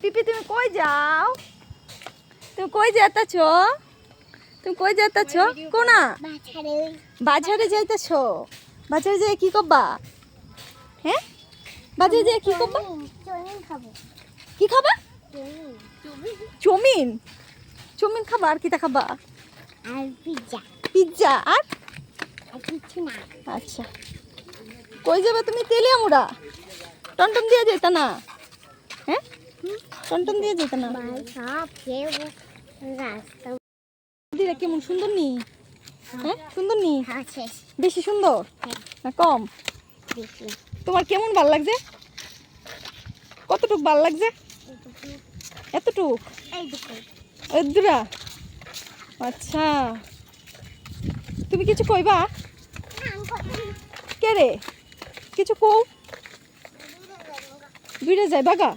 পিপি তুমি কই যাও? তুমি কই যেতেছ? তুমি কই যেতেছ? কোনা বাজারে যাইতেছ? বাজারে যাই কি করবা? হ্যাঁ বাজারে যাই কি করবা? কি খাবা? চাউমিন। চাউমিন খাবা আর কিটা খাবা? আর পিজ্জা। পিজ্জা আর কিছু না। আচ্ছা কই যাবে তুমি? তেলিয়ামুড়া টনটন দিয়ে যেত না? হ্যাঁ টনটন দিয়ে যেত না? সব খেয়ে রাস্তা দিরা কেমন সুন্দর নি? হ্যাঁ সুন্দর নি? আছে বেশি সুন্দর না কম? বেশি। তোমার কেমন ভাল লাগছে? কতটুক ভাল লাগছে? এতটুক? এদুরা? আচ্ছা তুমি কিছু কইবা? কে রে কিছু কও? দূরে যাই বাগা।